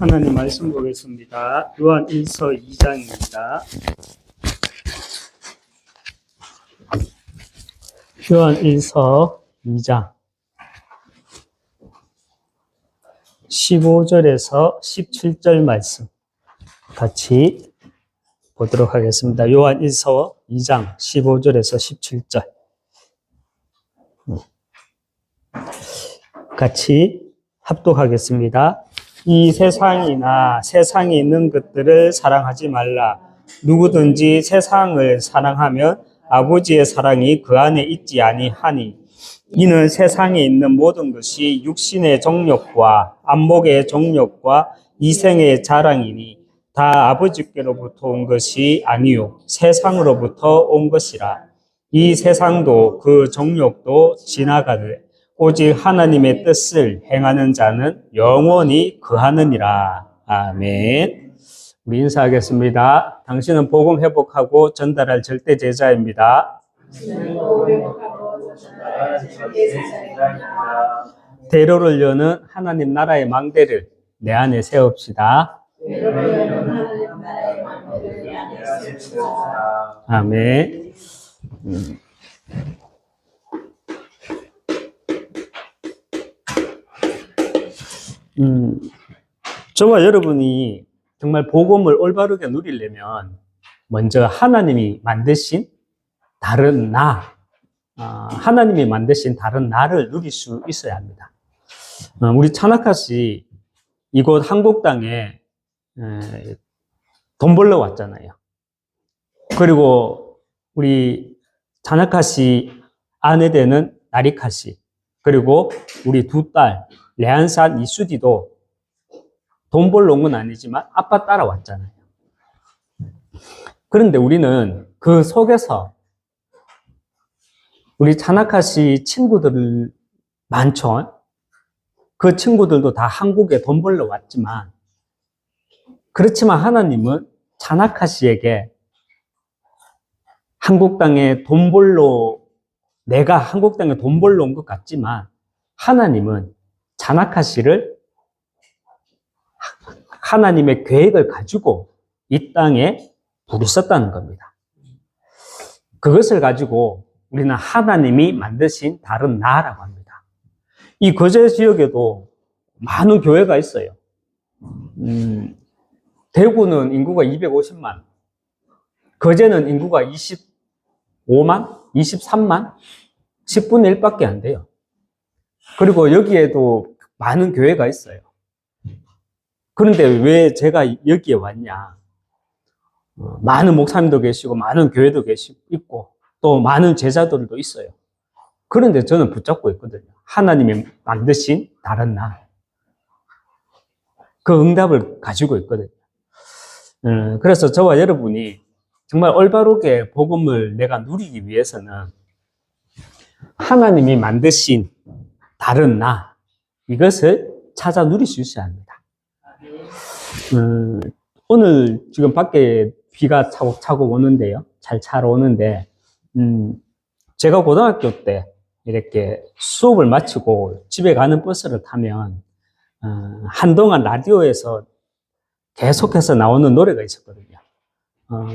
하나님 말씀 보겠습니다. 요한일서 2장입니다. 요한일서 2장 15절에서 17절 말씀 같이 보도록 하겠습니다. 요한일서 2장 15절에서 17절 같이 합독하겠습니다. 이 세상이나 세상에 있는 것들을 사랑하지 말라. 누구든지 세상을 사랑하면 아버지의 사랑이 그 안에 있지 아니하니 이는 세상에 있는 모든 것이 육신의 정욕과 안목의 정욕과 이생의 자랑이니 다 아버지께로부터 온 것이 아니요 세상으로부터 온 것이라. 이 세상도 그 정욕도 지나가되 오직 하나님의 뜻을 행하는 자는 영원히 거하느니라. 아멘. 우리 인사하겠습니다. 당신은 복음 회복하고 전달할 절대 제자입니다. 대로를 여는 하나님 나라의 망대를 내 안에 세웁시다. 아멘. 저와 여러분이 정말 복음을 올바르게 누리려면 먼저 하나님이 만드신 다른 하나님이 만드신 다른 나를 누릴 수 있어야 합니다. 우리 차나카 씨 이곳 한국 땅에 돈 벌러 왔잖아요. 그리고 우리 차나카 씨 아내 되는 나리카 씨 그리고 우리 두 딸 레안산 이수디도 돈 벌러 온 건 아니지만 아빠 따라왔잖아요. 그런데 우리는 그 속에서 우리 차나카 씨 친구들 많죠? 그 친구들도 다 한국에 돈 벌러 왔지만 그렇지만 하나님은 차나카 씨에게 한국 땅에 내가 한국 땅에 돈 벌러 온 것 같지만 하나님은 차나카 씨를 하나님의 계획을 가지고 이 땅에 부르셨다는 겁니다. 그것을 가지고 우리는 하나님이 만드신 다른 나라고 합니다. 이 거제 지역에도 많은 교회가 있어요. 대구는 인구가 250만, 거제는 인구가 25만, 23만, 10분의 1밖에 안 돼요. 그리고 여기에도 많은 교회가 있어요. 그런데 왜 제가 여기에 왔냐? 많은 목사님도 계시고, 많은 교회도 있고, 또 많은 제자들도 있어요. 그런데 저는 붙잡고 있거든요. 하나님이 만드신 다른 나. 그 응답을 가지고 있거든요. 그래서 저와 여러분이 정말 올바르게 복음을 내가 누리기 위해서는 하나님이 만드신 다른 나, 이것을 찾아 누릴 수 있어야 합니다. 오늘 지금 밖에 비가 차곡차곡 오는데요. 차로 오는데, 제가 고등학교 때 이렇게 수업을 마치고 집에 가는 버스를 타면, 한동안 라디오에서 계속해서 나오는 노래가 있었거든요.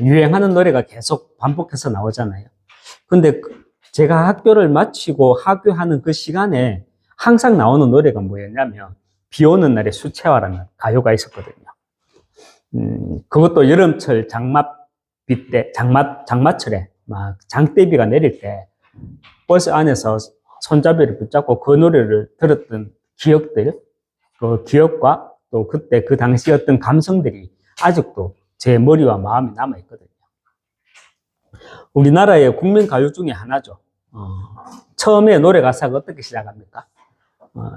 유행하는 노래가 계속 반복해서 나오잖아요. 근데 제가 학교를 마치고 하교하는 그 시간에 항상 나오는 노래가 뭐였냐면 비 오는 날에 수채화라는 가요가 있었거든요. 그것도 여름철 장맛비 때, 장마철에 막 장대비가 내릴 때 버스 안에서 손잡이를 붙잡고 그 노래를 들었던 기억들, 그 기억과 또 그때 그 당시 어떤 감성들이 아직도 제 머리와 마음에 남아있거든요. 우리나라의 국민 가요 중에 하나죠. 처음에 노래 가사가 어떻게 시작합니까?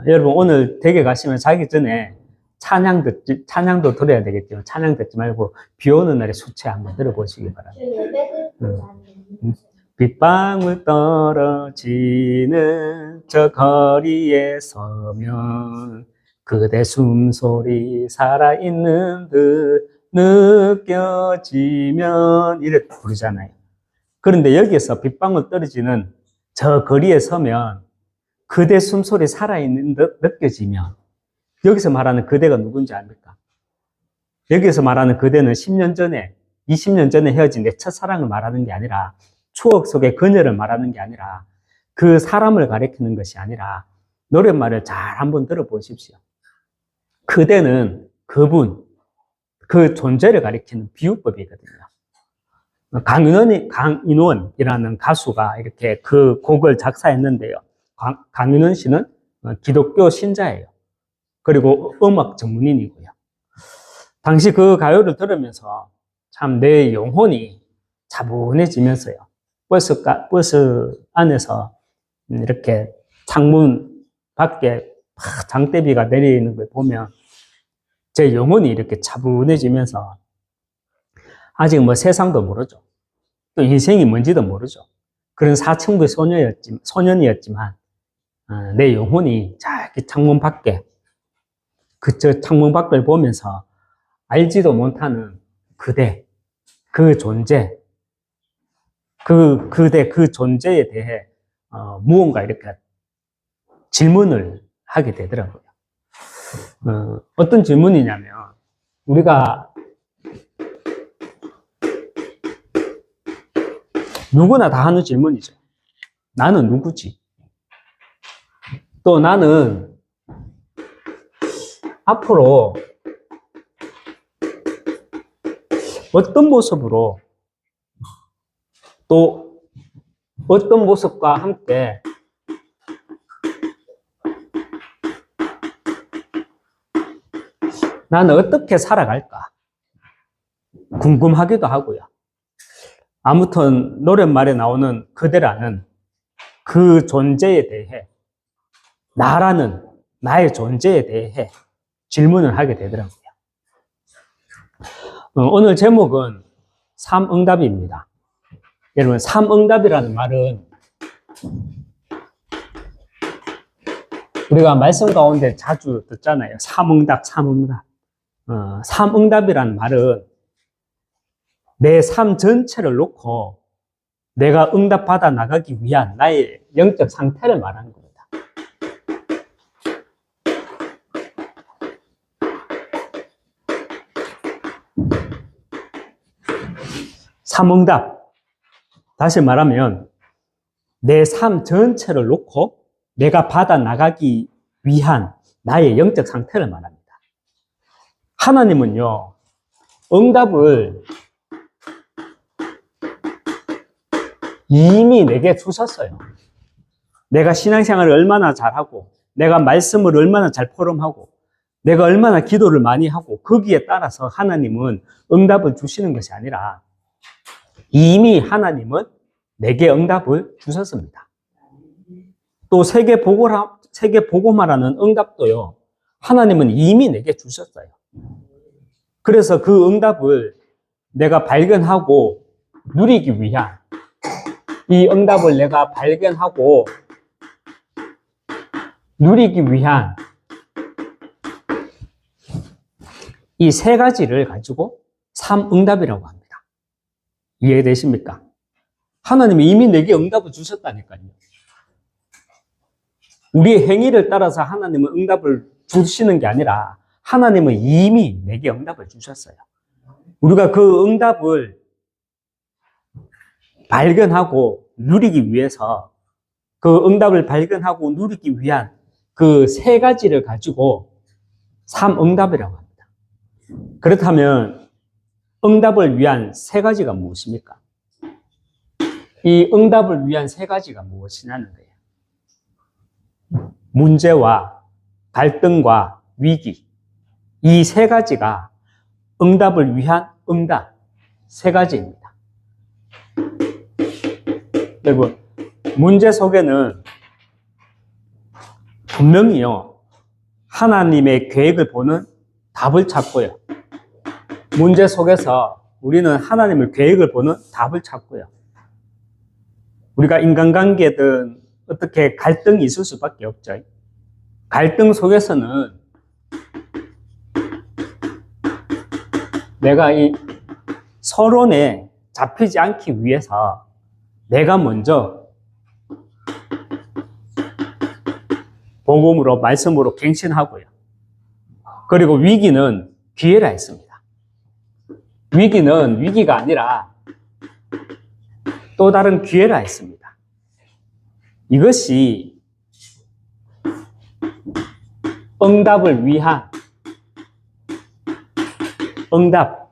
여러분 오늘 댁에 가시면 자기 전에 찬양도 들어야 되겠죠. 찬양 듣지 말고 비 오는 날에 수채 한번 들어보시기 바랍니다. 빗방울 떨어지는 저 거리에 서면 그대 숨소리 살아있는 듯 느껴지면 이렇게 부르잖아요. 그런데 여기에서 빗방울 떨어지는 저 거리에 서면 그대 숨소리 살아있는 듯 느껴지면 여기서 말하는 그대가 누군지 압니까? 여기서 말하는 그대는 10년 전에, 20년 전에 헤어진 내 첫사랑을 말하는 게 아니라 추억 속의 그녀를 말하는 게 아니라 그 사람을 가리키는 것이 아니라 노랫말을 잘 한번 들어보십시오. 그대는 그분, 그 존재를 가리키는 비유법이거든요. 강인원이라는 가수가 이렇게 그 곡을 작사했는데요. 강인원 씨는 기독교 신자예요. 그리고 음악 전문인이고요. 당시 그 가요를 들으면서 참 내 영혼이 차분해지면서요. 버스 안에서 이렇게 창문 밖에 장대비가 내리는 걸 보면 제 영혼이 이렇게 차분해지면서 아직 뭐 세상도 모르죠. 또 인생이 뭔지도 모르죠. 그런 사춘기 소년이었지만 내 영혼이 저기 창문 밖에 저 창문 밖을 보면서 알지도 못하는 그대, 그 존재, 그대, 그 존재에 대해 무언가 이렇게 질문을 하게 되더라고요. 어떤 질문이냐면 우리가 누구나 다 하는 질문이죠. 나는 누구지? 또 나는 앞으로 어떤 모습으로 또 어떤 모습과 함께 나는 어떻게 살아갈까? 궁금하기도 하고요. 아무튼 노랫말에 나오는 그대라는 그 존재에 대해 나라는 나의 존재에 대해 질문을 하게 되더라고요. 오늘 제목은 삼응답입니다. 여러분, 삼응답이라는 말은 우리가 말씀 가운데 자주 듣잖아요. 삼응답, 삼응답. 삼응답이라는 말은 내 삶 전체를 놓고 내가 응답받아 나가기 위한 나의 영적 상태를 말하는 겁니다. 삼응답. 다시 말하면 내 삶 전체를 놓고 내가 받아 나가기 위한 나의 영적 상태를 말합니다. 하나님은요, 응답을 이미 내게 주셨어요. 내가 신앙생활을 얼마나 잘하고, 내가 말씀을 얼마나 잘 포럼하고, 내가 얼마나 기도를 많이 하고, 거기에 따라서 하나님은 응답을 주시는 것이 아니라 이미 하나님은 내게 응답을 주셨습니다. 또 세계 복음화라는 응답도요, 하나님은 이미 내게 주셨어요. 그래서 그 응답을 내가 발견하고 누리기 위한, 이 응답을 내가 발견하고 누리기 위한 이 세 가지를 가지고 삼응답이라고 합니다. 이해되십니까? 하나님이 이미 내게 응답을 주셨다니까요. 우리의 행위를 따라서 하나님은 응답을 주시는 게 아니라 하나님은 이미 내게 응답을 주셨어요. 우리가 그 응답을 발견하고 누리기 위해서, 그 응답을 발견하고 누리기 위한 그 세 가지를 가지고 삼응답이라고 합니다. 그렇다면 응답을 위한 세 가지가 무엇입니까? 이 응답을 위한 세 가지가 무엇이냐는 거예요. 문제와 갈등과 위기, 이 세 가지가 응답을 위한 응답 세 가지입니다. 여러분, 문제 속에는 분명히요, 하나님의 계획을 보는 답을 찾고요. 문제 속에서 우리는 하나님의 계획을 보는 답을 찾고요. 우리가 인간관계든 어떻게 갈등이 있을 수밖에 없죠. 갈등 속에서는 내가 이 서론에 잡히지 않기 위해서 내가 먼저 복음으로, 말씀으로 갱신하고요. 그리고 위기는 기회라 했습니다. 위기는 위기가 아니라 또 다른 기회라 했습니다. 이것이 응답을 위한 응답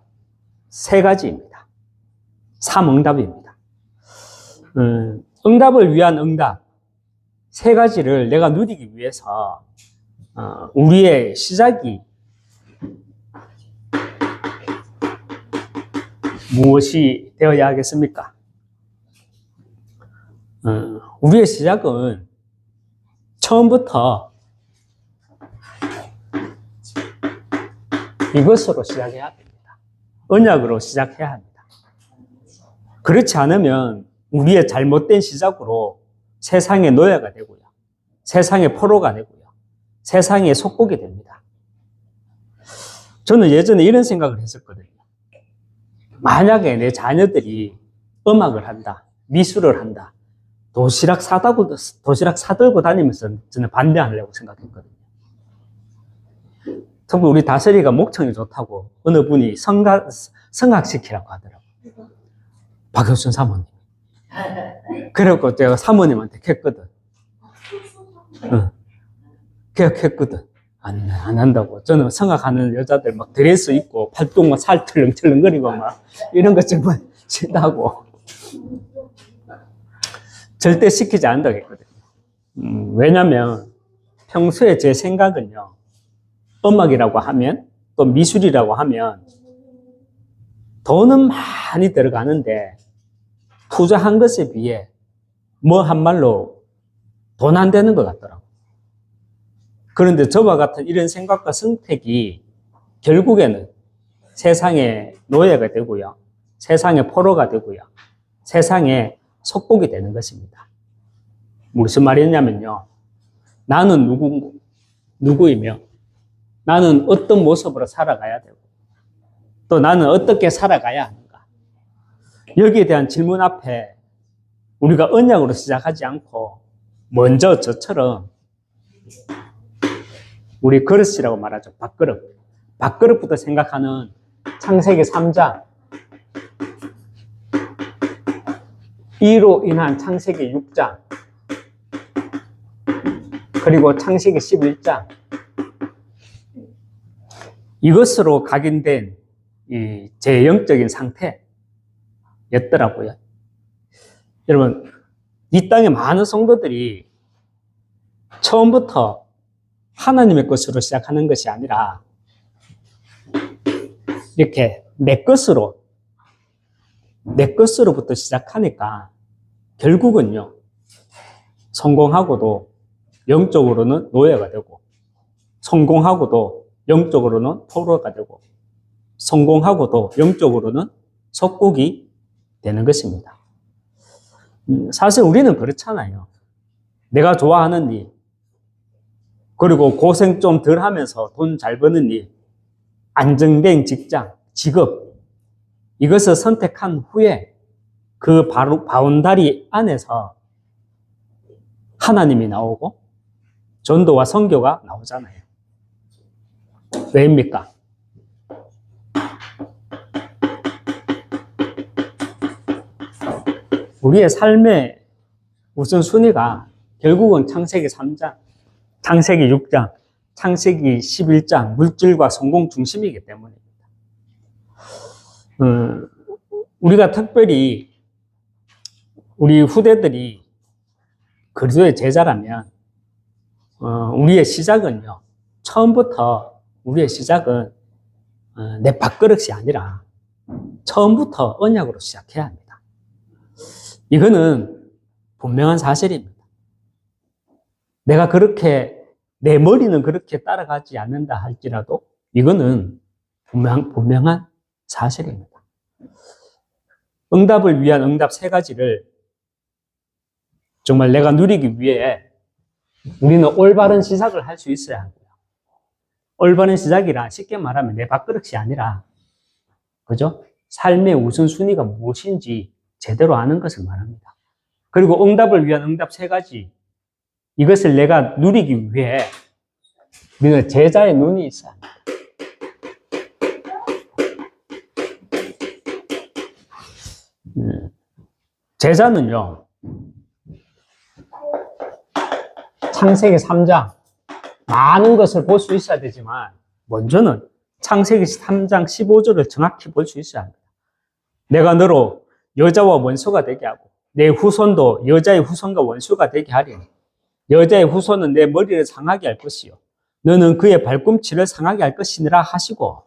세 가지입니다. 3응답입니다. 응답을 위한 응답 세 가지를 내가 누리기 위해서 우리의 시작이 무엇이 되어야 하겠습니까? 우리의 시작은 처음부터 이것으로 시작해야 합니다. 언약으로 시작해야 합니다. 그렇지 않으면 우리의 잘못된 시작으로 세상의 노예가 되고요. 세상의 포로가 되고요. 세상의 속국이 됩니다. 저는 예전에 이런 생각을 했었거든요. 만약에 내 자녀들이 음악을 한다, 미술을 한다, 도시락 사들고 다니면서 저는 반대하려고 생각했거든요. 특히 우리 다슬이가 목청이 좋다고 어느 분이 성악시키라고 하더라고요. 박효순 사모님. 그래갖고 제가 사모님한테 했거든. 계약했거든. 안 한다고. 저는 성악하는 여자들 막 드레스 입고 팔뚝 막 살 틀렁틀렁거리고 막 이런 것 정말 싫다고. 절대 시키지 않는다고 했거든요. 왜냐면 평소에 제 생각은요. 음악이라고 하면 또 미술이라고 하면 돈은 많이 들어가는데 투자한 것에 비해 뭐 한 말로 돈 안 되는 것 같더라고요. 그런데 저와 같은 이런 생각과 선택이 결국에는 세상의 노예가 되고요. 세상의 포로가 되고요. 세상의 속국이 되는 것입니다. 무슨 말이냐면요. 나는 누구이며 나는 어떤 모습으로 살아가야 되고 또 나는 어떻게 살아가야 하는가. 여기에 대한 질문 앞에 우리가 언약으로 시작하지 않고 먼저 저처럼 우리 그릇이라고 말하죠. 밥그릇. 밥그릇부터 생각하는 창세기 3장 2로 인한 창세기 6장 그리고 창세기 11장 이것으로 각인된 제 영적인 상태였더라고요. 여러분, 이 땅에 많은 성도들이 처음부터 하나님의 것으로 시작하는 것이 아니라 이렇게 내 것으로부터 시작하니까 결국은요, 성공하고도 영적으로는 노예가 되고 성공하고도 영적으로는 포로가 되고 성공하고도 영적으로는 속국이 되는 것입니다. 사실 우리는 그렇잖아요. 내가 좋아하는 일, 그리고 고생 좀 덜 하면서 돈 잘 버는 일, 안정된 직장, 직업, 이것을 선택한 후에 그 바운다리 안에서 하나님이 나오고 전도와 선교가 나오잖아요. 왜입니까? 우리의 삶의 우선순위가 결국은 창세기 3장, 창세기 6장, 창세기 11장, 물질과 성공 중심이기 때문입니다. 우리가 특별히 우리 후대들이 그리스도의 제자라면 우리의 시작은요, 처음부터 우리의 시작은 내 밥그릇이 아니라 처음부터 언약으로 시작해야 합니다. 이거는 분명한 사실입니다. 내가 그렇게 내 머리는 그렇게 따라가지 않는다 할지라도 이거는 분명한 사실입니다. 응답을 위한 응답 세 가지를 정말 내가 누리기 위해 우리는 올바른 시작을 할 수 있어야 하고요. 올바른 시작이라 쉽게 말하면 내 밥그릇이 아니라, 그죠? 삶의 우선순위가 무엇인지 제대로 아는 것을 말합니다. 그리고 응답을 위한 응답 세 가지, 이것을 내가 누리기 위해 우리는 제자의 눈이 있어야 합니다. 제자는요, 창세기 3장 많은 것을 볼 수 있어야 되지만 먼저는 창세기 3장 15절을 정확히 볼 수 있어야 합니다. 내가 너로 여자와 원수가 되게 하고 내 후손도 여자의 후손과 원수가 되게 하리니 여자의 후손은 내 머리를 상하게 할 것이요 너는 그의 발꿈치를 상하게 할 것이니라 하시고,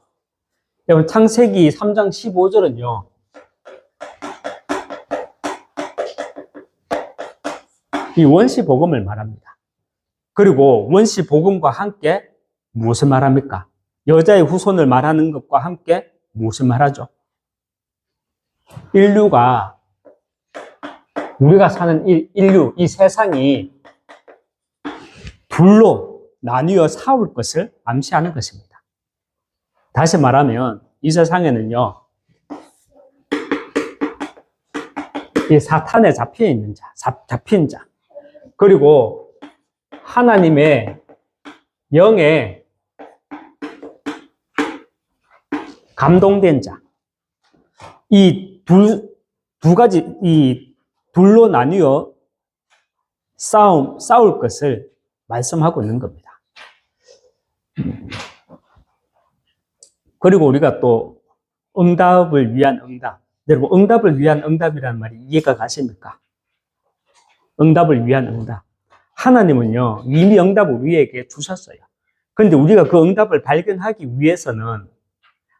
여러분 창세기 3장 15절은요 이 원시 복음을 말합니다. 그리고 원시 복음과 함께 무엇을 말합니까? 여자의 후손을 말하는 것과 함께 무엇을 말하죠? 인류가, 우리가 사는 인류, 이 세상이 둘로 나뉘어 싸울 것을 암시하는 것입니다. 다시 말하면 이 세상에는요, 이 사탄에 잡혀 있는 자, 잡힌 자, 그리고 하나님의 영에 감동된 자, 이 두 가지, 이 둘로 나뉘어 싸울 것을 말씀하고 있는 겁니다. 그리고 우리가 또 응답을 위한 응답. 여러분, 응답을 위한 응답이라는 말이 이해가 가십니까? 응답을 위한 응답. 하나님은요, 이미 응답을 우리에게 주셨어요. 그런데 우리가 그 응답을 발견하기 위해서는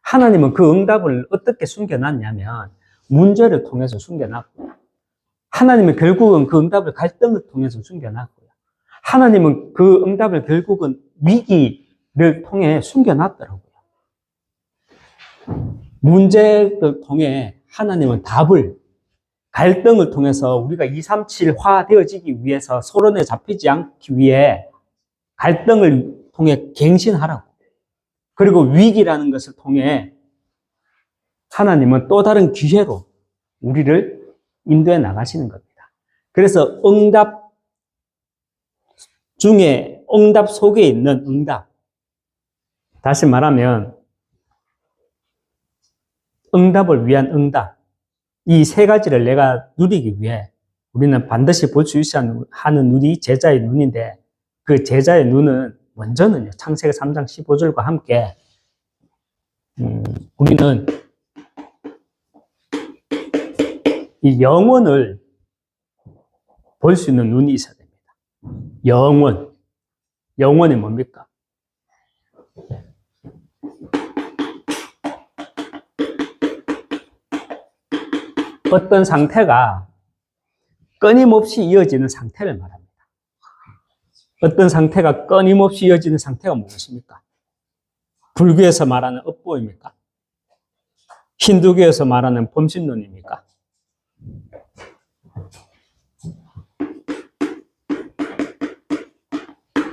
하나님은 그 응답을 어떻게 숨겨놨냐면 문제를 통해서 숨겨놨고요. 하나님은 결국은 그 응답을 갈등을 통해서 숨겨놨고요. 하나님은 그 응답을 결국은 위기를 통해 숨겨놨더라고요. 문제를 통해 하나님은 답을, 갈등을 통해서 우리가 237화 되어지기 위해서 서론에 잡히지 않기 위해 갈등을 통해 갱신하라고, 그리고 위기라는 것을 통해 하나님은 또 다른 기회로 우리를 인도해 나가시는 겁니다. 그래서 응답 중에, 응답 속에 있는 응답. 다시 말하면 응답을 위한 응답. 이 세 가지를 내가 누리기 위해 우리는 반드시 볼 수 있어야 하는 눈이 제자의 눈인데, 그 제자의 눈은 먼저는요, 창세기 3장 15절과 함께 우리는 이 영원을 볼 수 있는 눈이 있어야 됩니다. 영원. 영원이 뭡니까? 어떤 상태가 끊임없이 이어지는 상태를 말합니다. 어떤 상태가 끊임없이 이어지는 상태가 무엇입니까? 불교에서 말하는 업보입니까? 힌두교에서 말하는 범신론입니까?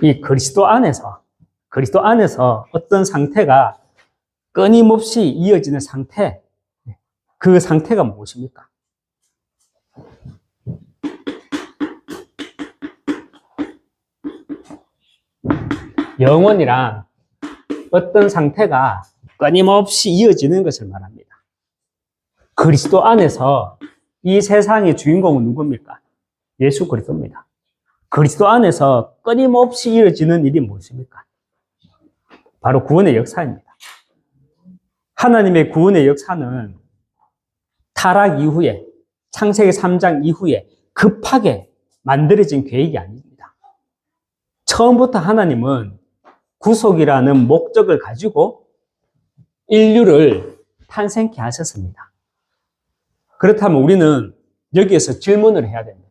이 그리스도 안에서 어떤 상태가 끊임없이 이어지는 상태, 그 상태가 무엇입니까? 영원이란 어떤 상태가 끊임없이 이어지는 것을 말합니다. 그리스도 안에서 이 세상의 주인공은 누굽니까? 예수 그리스도입니다. 그리스도 안에서 끊임없이 이어지는 일이 무엇입니까? 바로 구원의 역사입니다. 하나님의 구원의 역사는 타락 이후에, 창세기 3장 이후에 급하게 만들어진 계획이 아닙니다. 처음부터 하나님은 구속이라는 목적을 가지고 인류를 탄생케 하셨습니다. 그렇다면 우리는 여기에서 질문을 해야 됩니다.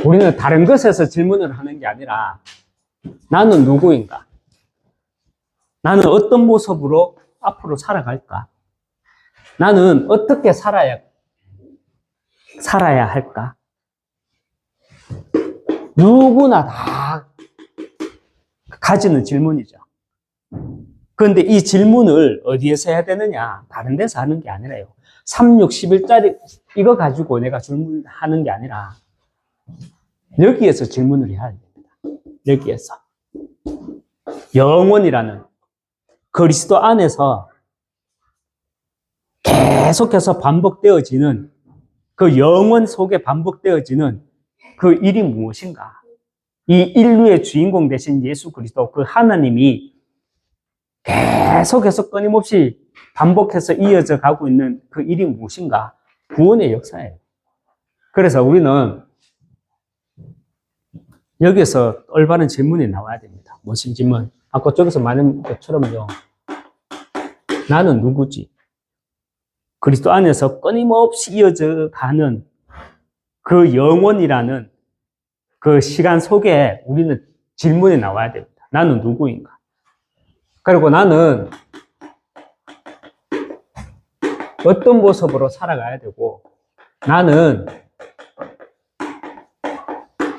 우리는 다른 것에서 질문을 하는 게 아니라 나는 누구인가? 나는 어떤 모습으로 앞으로 살아갈까? 나는 어떻게 살아야 할까? 누구나 다 가지는 질문이죠. 그런데 이 질문을 어디에서 해야 되느냐? 다른 데서 하는 게 아니라요. 3, 6, 11짜리 이거 가지고 내가 질문하는 게 아니라 여기에서 질문을 해야 됩니다. 여기에서. 영원이라는 그리스도 안에서 계속해서 반복되어지는 그 영원 속에 반복되어지는 그 일이 무엇인가? 이 인류의 주인공 되신 예수 그리스도, 그 하나님이 계속해서 끊임없이 반복해서 이어져 가고 있는 그 일이 무엇인가? 구원의 역사예요. 그래서 우리는 여기서 올바른 질문이 나와야 됩니다. 무슨 질문? 아까 저기서 말한 것처럼요. 나는 누구지? 그리스도 안에서 끊임없이 이어져 가는 그 영원이라는 그 시간 속에 우리는 질문이 나와야 됩니다. 나는 누구인가? 그리고 나는 어떤 모습으로 살아가야 되고, 나는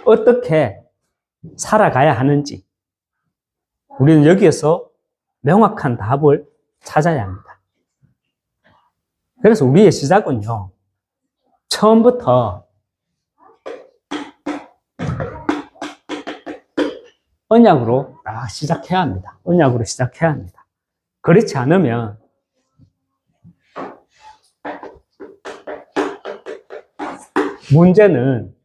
어떻게 살아가야 하는지, 우리는 여기에서 명확한 답을 찾아야 합니다. 그래서 우리의 시작은요, 처음부터 언약으로 시작해야 합니다. 언약으로 시작해야 합니다. 그렇지 않으면 문제는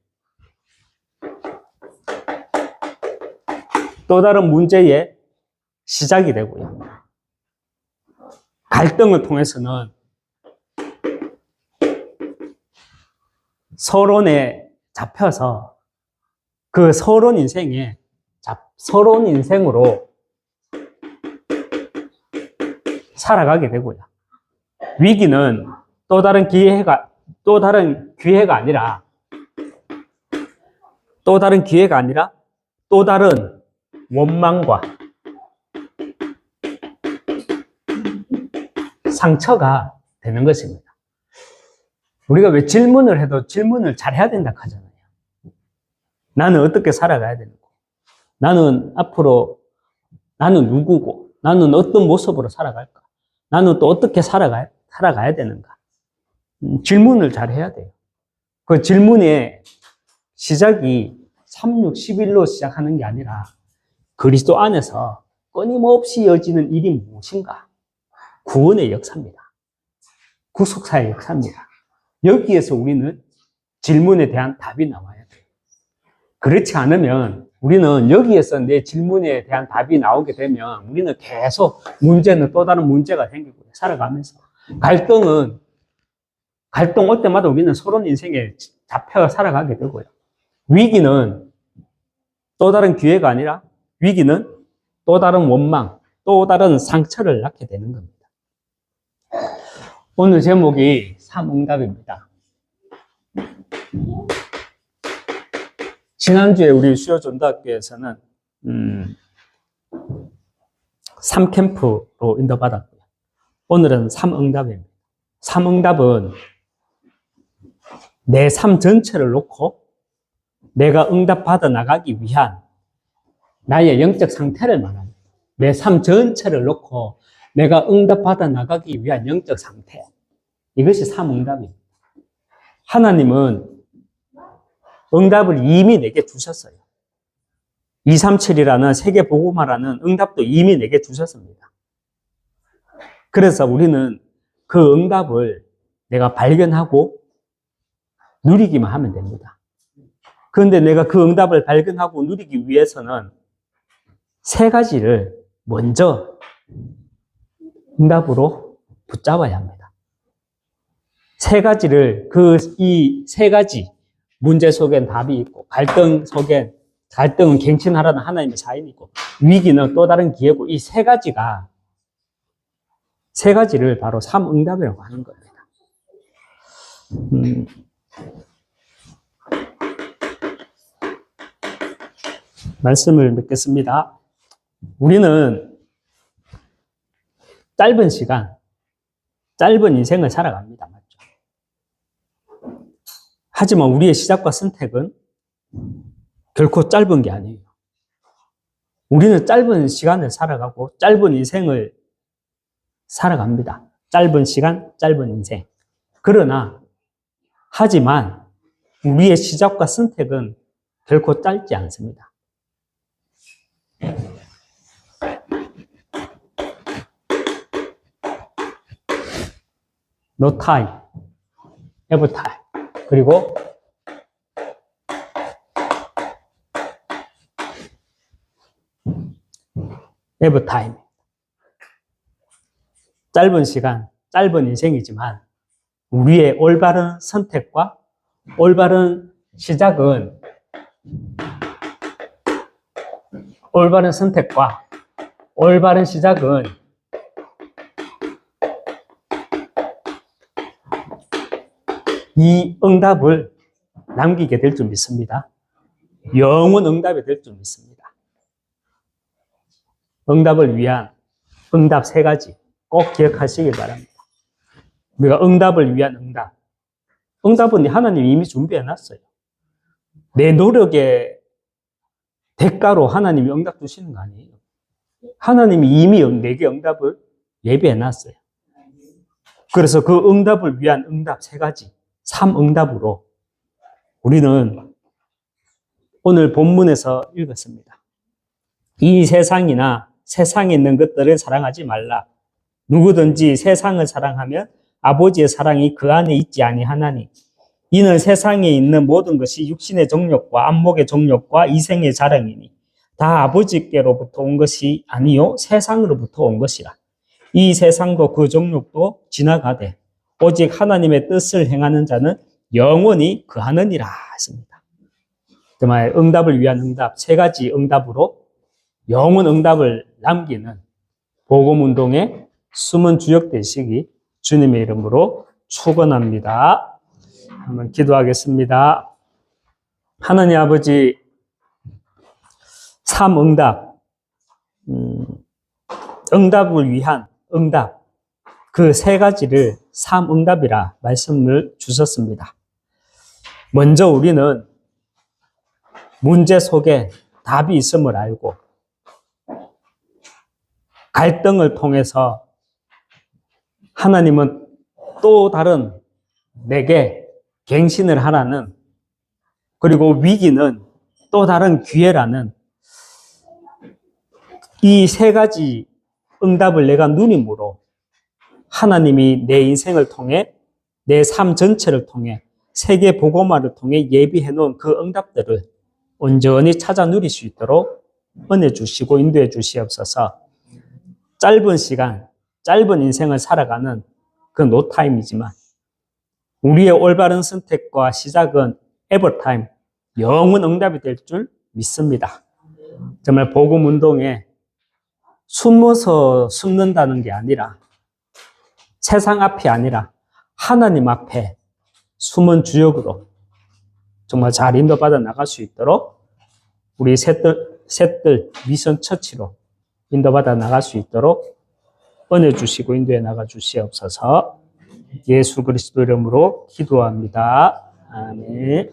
또 다른 문제의 시작이 되고요. 갈등을 통해서는 서론에 잡혀서 그 서론 인생으로 살아가게 되고요. 위기는 또 다른 기회가 아니라 또 다른 원망과 상처가 되는 것입니다. 우리가 왜 질문을 해도 질문을 잘 해야 된다 하잖아요. 나는 어떻게 살아가야 되는고, 나는 앞으로 나는 누구고, 나는 어떤 모습으로 살아갈까, 나는 또 어떻게 살아가야 되는가. 질문을 잘 해야 돼요. 그 질문의 시작이 3611로 시작하는 게 아니라 그리스도 안에서 끊임없이 이어지는 일이 무엇인가? 구원의 역사입니다. 구속사의 역사입니다. 여기에서 우리는 질문에 대한 답이 나와야 돼요. 그렇지 않으면 우리는 여기에서 내 질문에 대한 답이 나오게 되면 우리는 계속 문제는 또 다른 문제가 생기고 살아가면서 갈등 올 때마다 우리는 서론 인생에 잡혀 살아가게 되고요. 위기는 또 다른 기회가 아니라 위기는 또 다른 원망, 또 다른 상처를 낳게 되는 겁니다. 오늘 제목이 삼응답입니다. 지난주에 우리 수요전도학교에서는 3캠프로 인도받았고요. 오늘은 삼응답입니다. 삼응답은 내 삶 전체를 놓고 내가 응답받아 나가기 위한 나의 영적 상태를 말합니다. 내 삶 전체를 놓고 내가 응답받아 나가기 위한 영적 상태. 이것이 삼응답입니다. 하나님은 응답을 이미 내게 주셨어요. 237이라는 세계 복음화라는 응답도 이미 내게 주셨습니다. 그래서 우리는 그 응답을 내가 발견하고 누리기만 하면 됩니다. 그런데 내가 그 응답을 발견하고 누리기 위해서는 세 가지를 먼저 응답으로 붙잡아야 합니다. 세 가지를, 이 세 가지 문제 속엔 답이 있고, 갈등은 갱신하라는 하나님의 사인이 있고, 위기는 또 다른 기회고, 이 세 가지를 바로 삼응답이라고 하는 겁니다. 말씀을 맺겠습니다. 우리는 짧은 시간, 짧은 인생을 살아갑니다. 맞죠? 하지만 우리의 시작과 선택은 결코 짧은 게 아니에요. 우리는 짧은 시간을 살아가고 짧은 인생을 살아갑니다. 짧은 시간, 짧은 인생. 하지만 우리의 시작과 선택은 결코 짧지 않습니다. no time, every time. 그리고 every time. 짧은 시간, 짧은 인생이지만 우리의 올바른 선택과 올바른 시작은 올바른 선택과 올바른 시작은 이 응답을 남기게 될 줄 믿습니다. 영원 응답이 될 줄 믿습니다. 응답을 위한 응답 3가지 꼭 기억하시길 바랍니다. 우리가 응답을 위한 응답. 응답은 하나님이 이미 준비해 놨어요. 내 노력의 대가로 하나님이 응답 주시는 거 아니에요. 하나님이 이미 내게 응답을 예비해 놨어요. 그래서 그 응답을 위한 응답 3가지, 3응답으로 우리는 오늘 본문에서 읽었습니다. 이 세상이나 세상에 있는 것들을 사랑하지 말라. 누구든지 세상을 사랑하면 아버지의 사랑이 그 안에 있지 아니하나니 이는 세상에 있는 모든 것이 육신의 정욕과 안목의 정욕과 이생의 자랑이니 다 아버지께로부터 온 것이 아니요 세상으로부터 온 것이라. 이 세상도 그 정욕도 지나가되 오직 하나님의 뜻을 행하는 자는 영원히 그하느니라 했습니다. 정말 응답을 위한 응답 3가지 응답으로 영원 응답을 남기는 복음운동의 숨은 주역 되시기 주님의 이름으로 축원합니다. 한번 기도하겠습니다. 하나님 아버지 3응답, 응답을 위한 응답 그 3가지를 3응답이라 말씀을 주셨습니다. 먼저 우리는 문제 속에 답이 있음을 알고 갈등을 통해서 하나님은 또 다른 내게 갱신을 하라는, 그리고 위기는 또 다른 기회라는 이 3가지 응답을 내가 누림으로 하나님이 내 인생을 통해 내 삶 전체를 통해 세계 복음화를 통해 예비해 놓은 그 응답들을 온전히 찾아 누릴 수 있도록 은혜 주시고 인도해 주시옵소서. 짧은 시간, 짧은 인생을 살아가는 그 노타임이지만 우리의 올바른 선택과 시작은 에버타임, 영원 응답이 될 줄 믿습니다. 정말 복음 운동에 숨어서 숨는다는 게 아니라 세상 앞이 아니라 하나님 앞에 숨은 주역으로 정말 잘 인도받아 나갈 수 있도록 우리 셋들 미션 처치로 인도받아 나갈 수 있도록 은혜 주시고 인도해 나가 주시옵소서. 예수 그리스도 이름으로 기도합니다. 아멘.